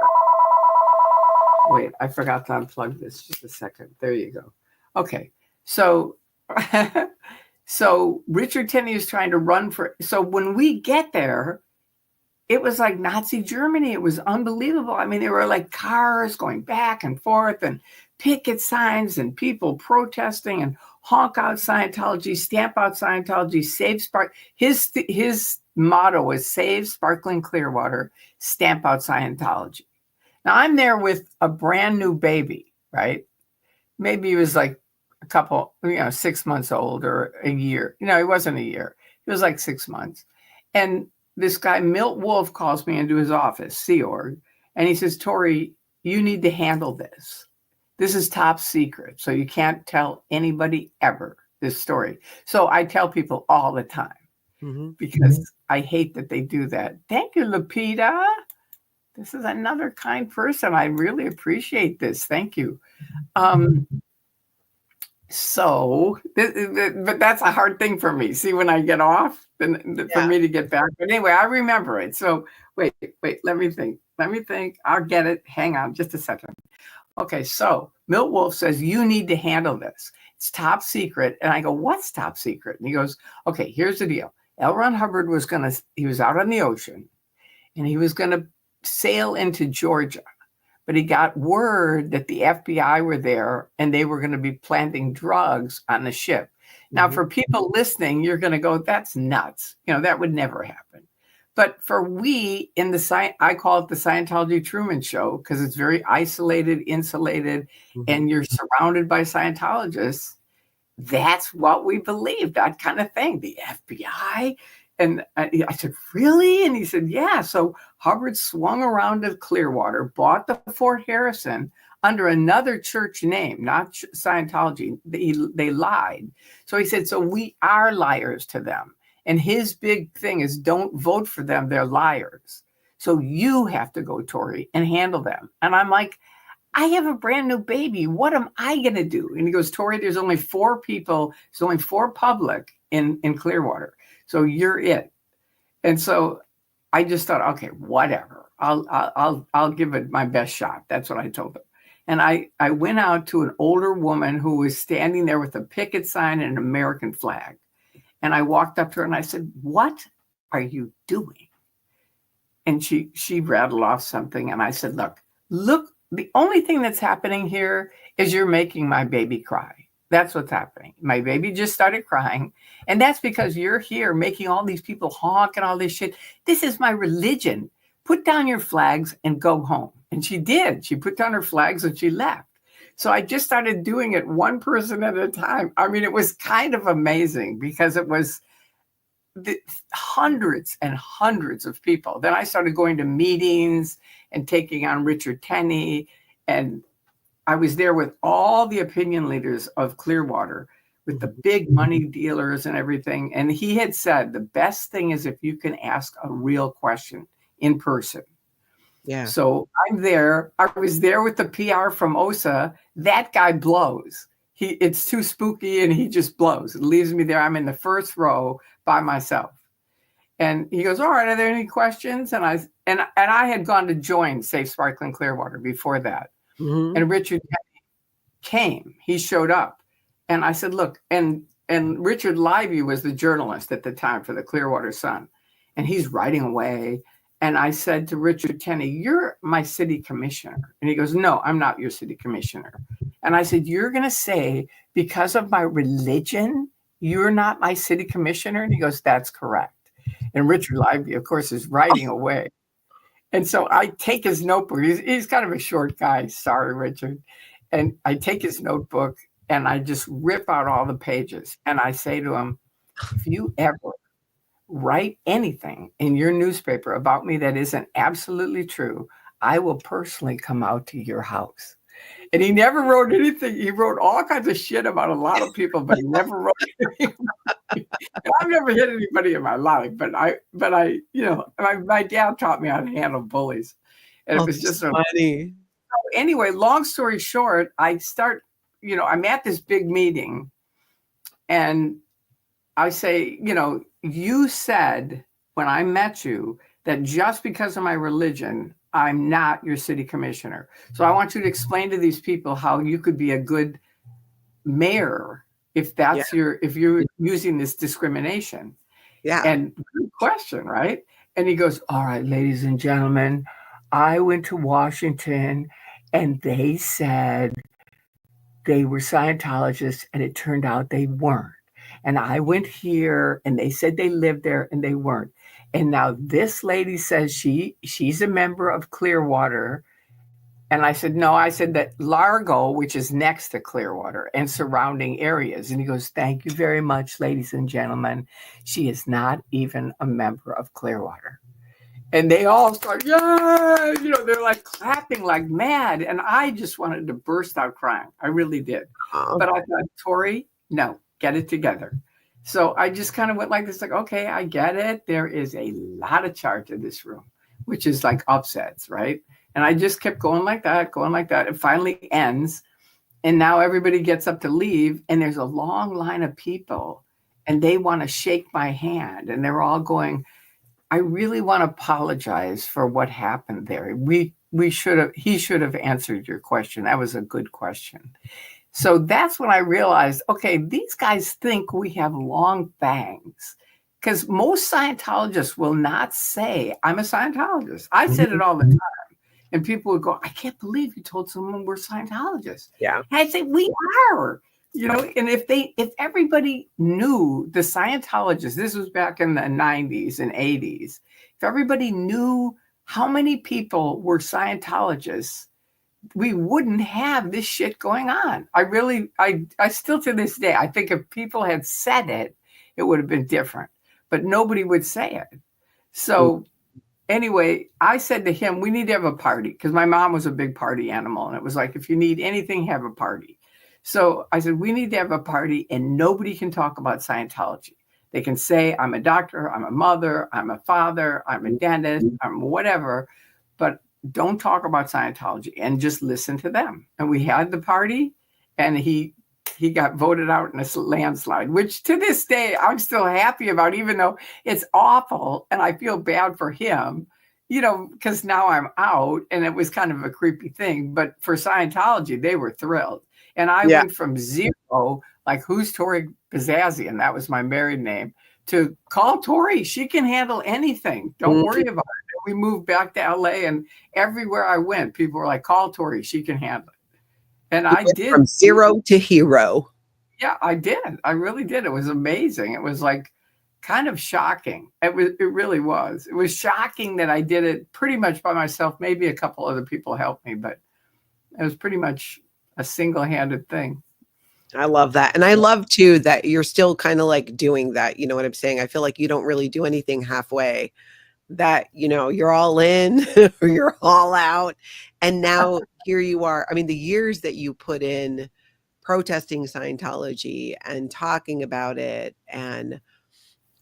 Wait, I forgot to unplug this. Just a second. There you go. Okay. So, so Richard Tenney is trying to run for. So when we get there, it was like Nazi Germany. It was unbelievable. I mean, there were like cars going back and forth and picket signs and people protesting and honk out Scientology, stamp out Scientology, save spark. His motto was save sparkling Clearwater, stamp out Scientology. Now I'm there with a brand new baby, right? Maybe he was like a couple, 6 months old or a year. He wasn't a year. He was like 6 months. And this guy, Milt Wolf, calls me into his office, Sea Org, and he says, Tory, you need to handle this. This is top secret, so you can't tell anybody ever this story. So I tell people all the time because I hate that they do that. Thank you, Lupita. This is another kind person. I really appreciate this. Thank you. But that's a hard thing for me. See, when I get off, then for me to get back. But anyway, I remember it. So wait, let me think. I'll get it. Hang on just a second. Okay, so Milt Wolf says, you need to handle this. It's top secret. And I go, what's top secret? And he goes, okay, here's the deal. L. Ron Hubbard he was out on the ocean and he was going to sail into Georgia. But he got word that the FBI were there and they were going to be planting drugs on the ship. Now, for people listening, you're going to go, that's nuts. That would never happen. But for I call it the Scientology Truman Show because it's very isolated, insulated, and you're surrounded by Scientologists. That's what we believe, that kind of thing. The FBI. And I said, really? And he said, yeah. So Hubbard swung around to Clearwater, bought the Fort Harrison under another church name, not Scientology. They lied. So he said, so we are liars to them. And his big thing is don't vote for them. They're liars. So you have to go, Tory, and handle them. And I'm like, I have a brand new baby. What am I going to do? And he goes, Tory, there's only 4 people. There's only 4 public in Clearwater. So you're it. And so I just thought, okay, whatever. I'll give it my best shot. That's what I told him. And I went out to an older woman who was standing there with a picket sign and an American flag. And I walked up to her and I said, what are you doing? And she rattled off something. And I said, look, the only thing that's happening here is you're making my baby cry. That's what's happening. My baby just started crying. And that's because you're here making all these people honk and all this shit. This is my religion. Put down your flags and go home. And she did. She put down her flags and she left. So I just started doing it one person at a time. I mean, it was kind of amazing because it was hundreds and hundreds of people. Then I started going to meetings and taking on Richard Tenney. And I was there with all the opinion leaders of Clearwater, with the big money dealers and everything. And he had said, the best thing is if you can ask a real question in person. Yeah. So I'm there. I was there with the PR from OSA. That guy blows. It's too spooky and he just blows. It leaves me there. I'm in the first row by myself. And he goes, all right, are there any questions? And I had gone to join Safe Sparkling Clearwater before that. Mm-hmm. And Richard came. He showed up. And I said, look, and Richard Lively was the journalist at the time for the Clearwater Sun. And he's writing away. And I said to Richard Tenney, you're my city commissioner. And he goes, no, I'm not your city commissioner. And I said, you're going to say, because of my religion, you're not my city commissioner? And he goes, that's correct. And Richard Lively, of course, is writing away. And so I take his notebook. He's kind of a short guy. Sorry, Richard. And I take his notebook and I just rip out all the pages. And I say to him, if you ever write anything in your newspaper about me that isn't absolutely true, I will personally come out to your house. And he never wrote anything. He wrote all kinds of shit about a lot of people, but he never wrote anything. I've never hit anybody in my life, but I, you know, my dad taught me how to handle bullies. And it was just funny. Anyway, long story short, I'm at this big meeting and I say, you know, you said when I met you that just because of my religion, I'm not your city commissioner. So I want you to explain to these people how you could be a good mayor if that's if you're using this discrimination. Yeah. And good question, right? And he goes, all right, ladies and gentlemen, I went to Washington and they said they were Scientologists and it turned out they weren't. And I went here and they said they lived there and they weren't. And now this lady says she's a member of Clearwater. And I said, no, I said that Largo, which is next to Clearwater and surrounding areas. And he goes, thank you very much, ladies and gentlemen. She is not even a member of Clearwater. And they all start, yeah, you know, they're like clapping like mad. And I just wanted to burst out crying. I really did. But I thought, Tory, no, get it together. So I just kind of went like this, like, okay, I get it. There is a lot of charge in this room, which is like upsets, right? And I just kept going like that. It finally ends. And now everybody gets up to leave. And there's a long line of people. And they want to shake my hand. And they're all going, I really want to apologize for what happened there. He should have answered your question. That was a good question. So that's when I realized, okay, these guys think we have long fangs. Because most Scientologists will not say, I'm a Scientologist. I said it all the time. And people would go, I can't believe you told someone we're Scientologists. Yeah. And I'd say, we are. You know, and if everybody knew the Scientologists, this was back in the 90s and 80s, if everybody knew how many people were Scientologists, we wouldn't have this shit going on. I still to this day, I think if people had said it, it would have been different, but nobody would say it. So anyway, I said to him, we need to have a party because my mom was a big party animal. And it was like, if you need anything, have a party. So I said, we need to have a party and nobody can talk about Scientology. They can say, I'm a doctor, I'm a mother, I'm a father, I'm a dentist, I'm whatever, but don't talk about Scientology and just listen to them. And we had the party and he got voted out in a landslide, which to this day, I'm still happy about, even though it's awful. And I feel bad for him, you know, because now I'm out and it was kind of a creepy thing. But for Scientology, they were thrilled. And I went from zero, like, who's Tory Bazazian? That was my married name, to call Tory. She can handle anything. Don't worry about it. And we moved back to LA and everywhere I went, people were like, call Tory. She can handle it. And I did. From zero to hero. Yeah, I did. I really did. It was amazing. It was like kind of shocking. It really was. It was shocking that I did it pretty much by myself. Maybe a couple other people helped me, but it was pretty much a single-handed thing. I love that. And I love too that you're still kind of like doing that. You know what I'm saying? I feel like you don't really do anything halfway, that, you know, you're all in or you're all out. And now here you are. I mean, the years that you put in protesting Scientology and talking about it and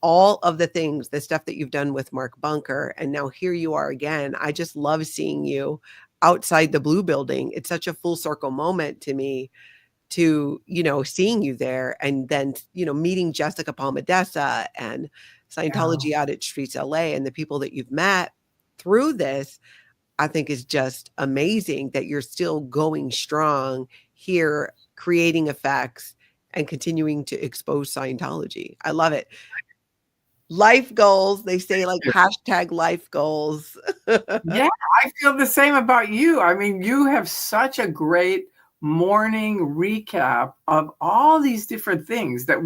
all of the things, the stuff that you've done with Mark Bunker. And now here you are again. I just love seeing you outside the Blue Building. It's such a full circle moment to me, to, you know, seeing you there and then, you know, meeting Jessica Palmadessa and Scientology out at Streets LA and the people that you've met through this. I think is just amazing that you're still going strong here, creating effects and continuing to expose Scientology. I love it. Life goals, they say, like hashtag life goals. Yeah, I feel the same about you. I mean, you have such a great morning recap of all these different things that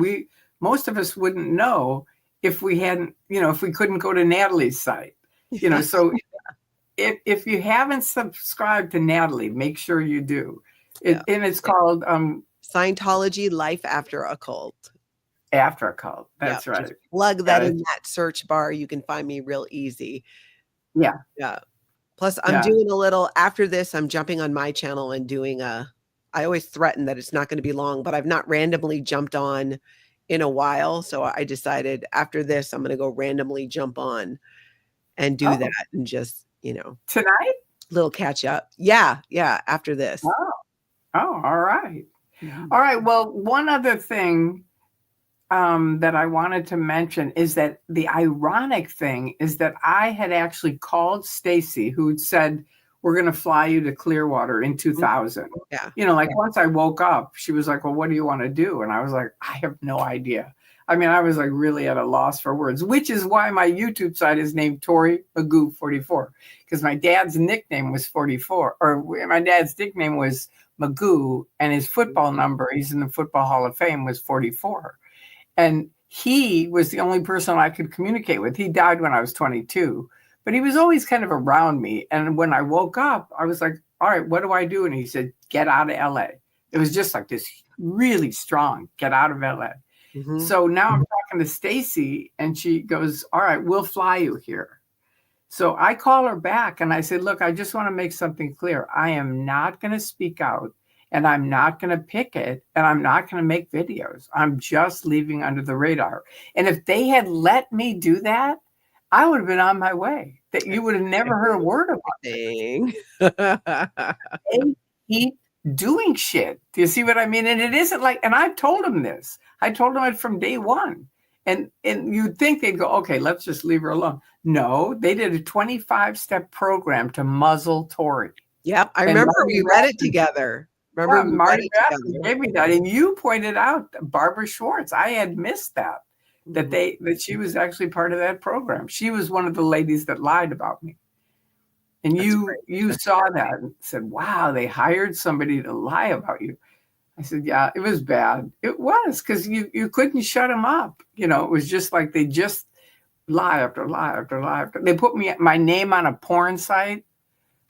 most of us wouldn't know if we hadn't, you know, if we couldn't go to Natalie's site, you know. So if you haven't subscribed to Natalie, make sure you do. And it's called Scientology Life After a Cult. After a Cult. That's right. Just plug that in that search bar. You can find me real easy. Yeah. Yeah. Plus, I'm doing a little, after this, I'm jumping on my channel and doing I always threaten that it's not going to be long, but I've not randomly jumped on in a while. So I decided after this, I'm going to go randomly jump on and do that and just, you know. Tonight? Little catch up. Yeah. Yeah. After this. Oh, all right. All right. Well, one other thing that I wanted to mention is that the ironic thing is that I had actually called Stacy, who said, we're going to fly you to Clearwater in 2000. Yeah. You know, like once I woke up, she was like, well, what do you want to do? And I was like, I have no idea. I mean, I was like really at a loss for words, which is why my YouTube site is named Tory Magoo 44, because my dad's nickname was 44, or my dad's nickname was Magoo, and his football number, he's in the Football Hall of Fame, was 44. And he was the only person I could communicate with. He died when I was 22, but he was always kind of around me. And when I woke up, I was like, all right, what do I do? And he said, get out of LA. It was just like this really strong, get out of LA. Mm-hmm. So now I'm talking to Stacy and she goes, all right, we'll fly you here. So I call her back and I said, look, I just want to make something clear. I am not going to speak out. And I'm not going to pick it, and I'm not going to make videos. I'm just leaving under the radar. And if they had let me do that, I would have been on my way. That you would have never heard a word about it. They keep doing shit. Do you see what I mean? And it isn't like, and I've told them this. I told them it from day one. And you'd think they'd go, okay, let's just leave her alone. No, they did a 25-step program to muzzle Tory. Yep, I remember we read it together. Remember, Marty gave me that, and you pointed out Barbara Schwartz. I had missed that she was actually part of that program. She was one of the ladies that lied about me, and you saw that and said, "Wow, they hired somebody to lie about you." I said, "Yeah, it was bad. It was because you couldn't shut them up. You know, it was just like they just lie after lie after lie after. They put my name on a porn site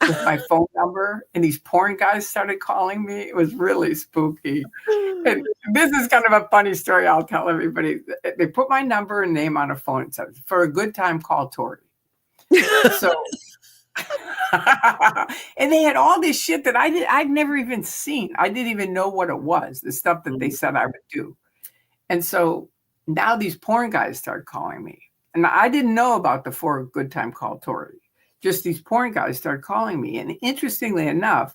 with my phone number, and these porn guys started calling me. It was really spooky. And this is kind of a funny story I'll tell everybody. They put my number and name on a phone. It said, for a good time, call Tory. So, and they had all this shit that I'd never even seen. I didn't even know what it was, the stuff that they said I would do. And so now these porn guys start calling me. And I didn't know about the for a good time, call Tory. Just these porn guys start calling me. And interestingly enough,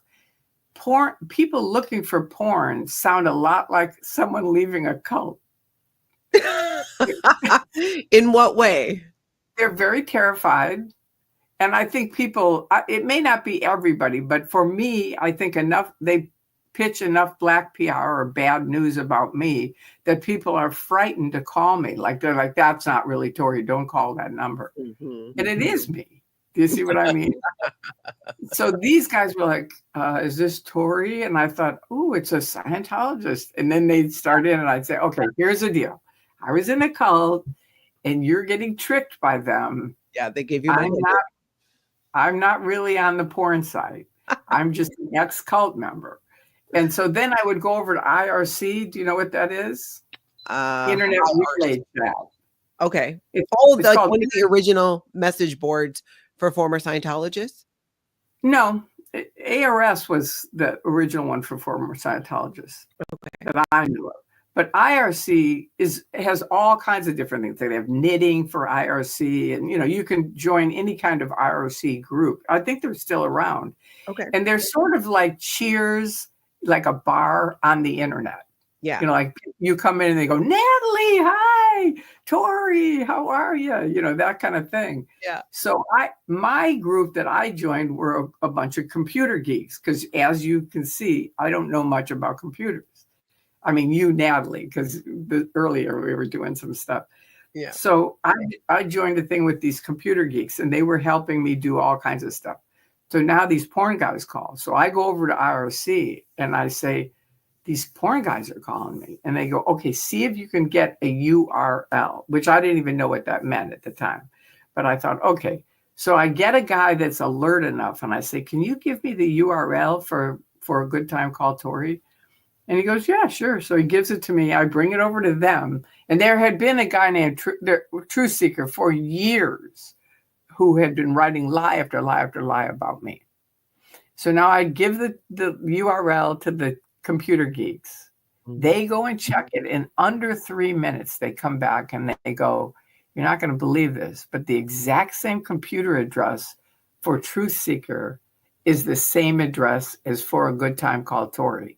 people looking for porn sound a lot like someone leaving a cult. In what way? They're very terrified. And I think people, it may not be everybody, but for me, I think they pitch enough black PR or bad news about me that people are frightened to call me. Like they're like, that's not really Tory. Don't call that number. Mm-hmm. And it is me. Do you see what I mean? So these guys were like, is this Tory? And I thought, ooh, it's a Scientologist. And then they'd start in and I'd say, okay, here's the deal. I was in a cult and you're getting tricked by them. Yeah, they gave you I'm not really on the porn site. I'm just an ex-cult member. And so then I would go over to IRC. Do you know what that is? Internet Relay Chat. Okay. It's Like called one of the original message boards for former Scientologists? No, ARS was the original one for former Scientologists that I knew of. But IRC has all kinds of different things. They have knitting for IRC, and you can join any kind of IRC group. I think they're still around. Okay. And they're sort of like Cheers, like a bar on the internet. Yeah. Like you come in and they go, Natalie, hi, Tory, how are you? That kind of thing. Yeah. So my group that I joined were a bunch of computer geeks, because as you can see, I don't know much about computers. I mean, you, Natalie, because earlier we were doing some stuff. Yeah. So I joined a thing with these computer geeks, and they were helping me do all kinds of stuff. So now these porn guys call. So I go over to IRC and I say, these porn guys are calling me. And they go, okay, see if you can get a URL, which I didn't even know what that meant at the time. But I thought, okay. So I get a guy that's alert enough, and I say, can you give me the URL for a good time called Tory? And he goes, yeah, sure. So he gives it to me. I bring it over to them. And there had been a guy named Truth Seeker for years who had been writing lie after lie after lie about me. So now I give the URL to the computer geeks. They go and check it. In under 3 minutes, they come back and they go, you're not going to believe this, but the exact same computer address for Truth Seeker is the same address as for a good time called Tory.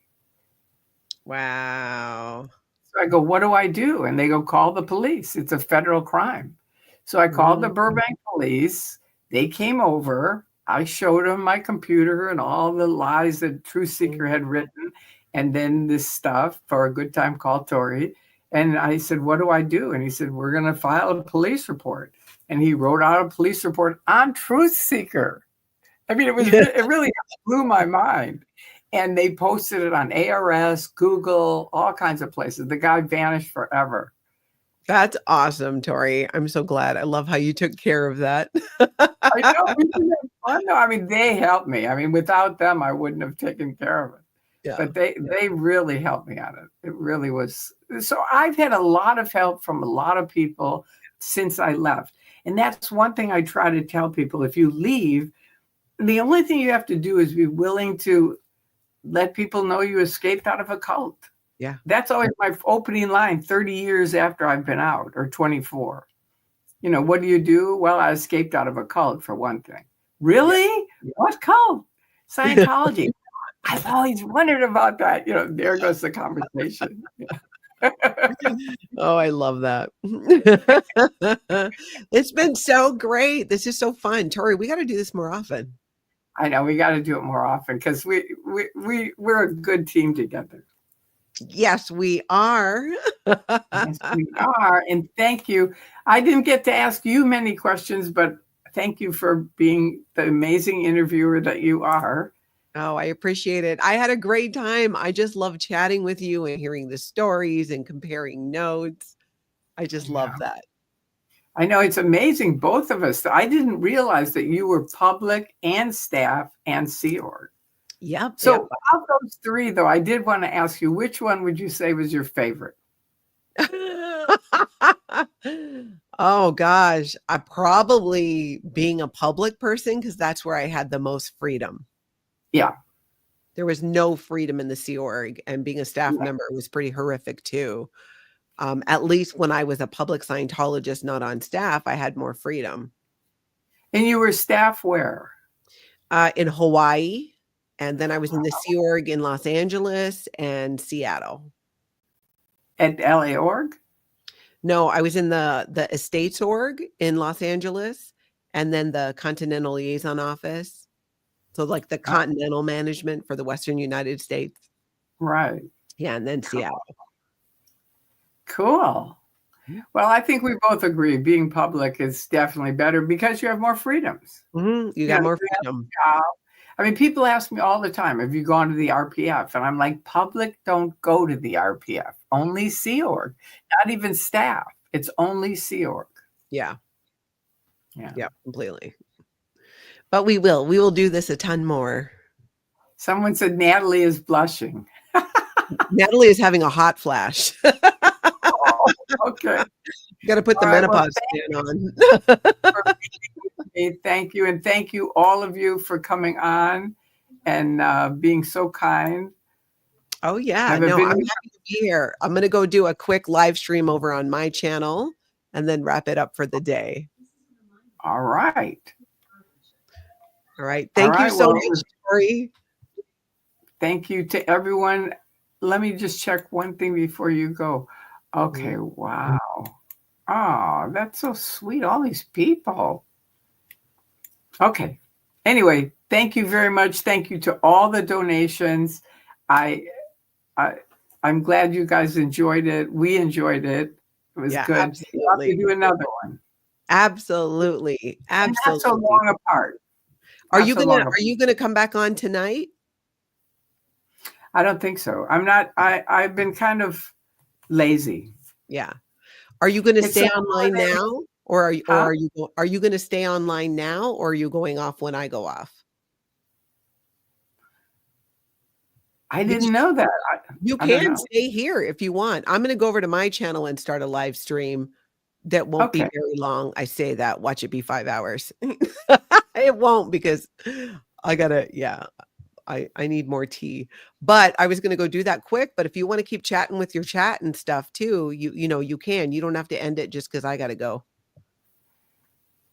Wow. So I go, what do I do? And they go, call the police. It's a federal crime. So I called the Burbank police. They came over. I showed them my computer and all the lies that Truth Seeker had written, and then this stuff for a good time called Tory. And I said, what do I do? And he said, we're going to file a police report. And he wrote out a police report on Truth Seeker. I mean, it really blew my mind. And they posted it on ARS, Google, all kinds of places. The guy vanished forever. That's awesome, Tory. I'm so glad. I love how you took care of that. I know. We didn't have fun, though. I mean, they helped me. I mean, without them, I wouldn't have taken care of it. Yeah. But they really helped me on it. It really was. So I've had a lot of help from a lot of people since I left. And that's one thing I try to tell people. If you leave, the only thing you have to do is be willing to let people know you escaped out of a cult. Yeah. That's always my opening line 30 years after I've been out, or 24. What do you do? Well, I escaped out of a cult, for one thing. Really? Yeah. What cult? Scientology. I've always wondered about that. There goes the conversation. Oh, I love that. It's been so great. This is so fun. Tory, we got to do this more often. I know we got to do it more often, because we're a good team together. Yes, we are. Yes, we are. And thank you. I didn't get to ask you many questions, but thank you for being the amazing interviewer that you are. Oh, I appreciate it. I had a great time. I just love chatting with you and hearing the stories and comparing notes. I just love that. I know, it's amazing, both of us. I didn't realize that you were public and staff and Sea Org. Yep. So of those three, though, I did want to ask you, which one would you say was your favorite? Oh, gosh. I probably being a public person, because that's where I had the most freedom. Yeah. There was no freedom in the Sea Org, and being a staff member was pretty horrific too. At least when I was a public Scientologist, not on staff, I had more freedom. And you were staff where? In Hawaii. And then I was in the Sea Org in Los Angeles and Seattle. At LA Org? No, I was in the Estates Org in Los Angeles, and then the Continental Liaison Office. So like the continental management for the Western United States. Right. Yeah, and then Seattle. Cool. Well, I think we both agree being public is definitely better, because you have more freedoms. You got more freedom. I mean, people ask me all the time, have you gone to the RPF? And I'm like, public don't go to the RPF. Only Sea Org. Not even staff. It's only Sea Org. Yeah. Yeah, completely. But we will do this a ton more. Someone said Natalie is blushing. Natalie is having a hot flash. Oh, okay. Got to put the All right, well, menopause scan on. Thank you. And thank you, all of you, for coming on and being so kind. Oh, yeah. Have No, a I'm video. happy to be here. I'm going to go do a quick live stream over on my channel and then wrap it up for the day. All right. All right. Thank you so much, Tory. Thank you to everyone. Let me just check one thing before you go. Okay, wow. Oh, that's so sweet. All these people. Okay. Anyway, thank you very much. Thank you to all the donations. I'm glad you guys enjoyed it. We enjoyed it. It was good. Absolutely. We'll have to do another one. Absolutely. Absolutely. Not so long apart. Are you gonna come back on tonight? I don't think so. I'm not. I've been kind of lazy. Yeah. Are you going to stay online now, or are you going to stay online now, or are you going off when I go off? I didn't know that. You can stay here if you want. I'm going to go over to my channel and start a live stream that won't be very long. I say that. Watch it be 5 hours. It won't, because I gotta. Yeah. I need more tea, but I was going to go do that quick. But if you want to keep chatting with your chat and stuff too, you know, you can. You don't have to end it just because I got to go.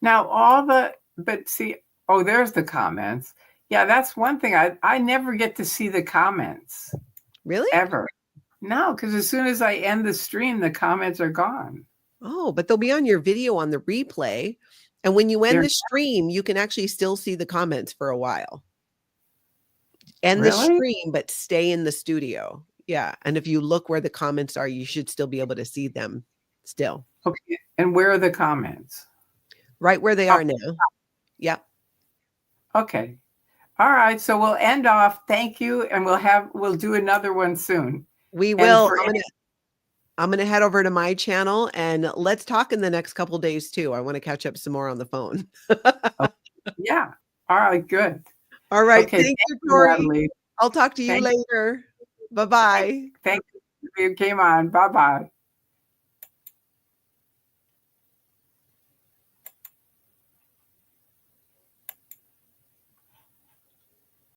Now but see, oh, there's the comments. Yeah, that's one thing. I never get to see the comments. Really? Ever. No, because as soon as I end the stream, the comments are gone. Oh, but they'll be on your video on the replay. And when you end the stream, you can actually still see the comments for a while. End the stream, but stay in the studio. Yeah. And if you look where the comments are, you should still be able to see them still. Okay. And where are the comments? Right where they are now. Yep. Okay. All right. So we'll end off. Thank you. And we'll do another one soon. We will. I'm going to head over to my channel and let's talk in the next couple of days too. I want to catch up some more on the phone. Yeah. All right. Good. All right. Okay, thank you, Tory. I'll talk to you later. Bye-bye. Thank you. You came on. Bye-bye.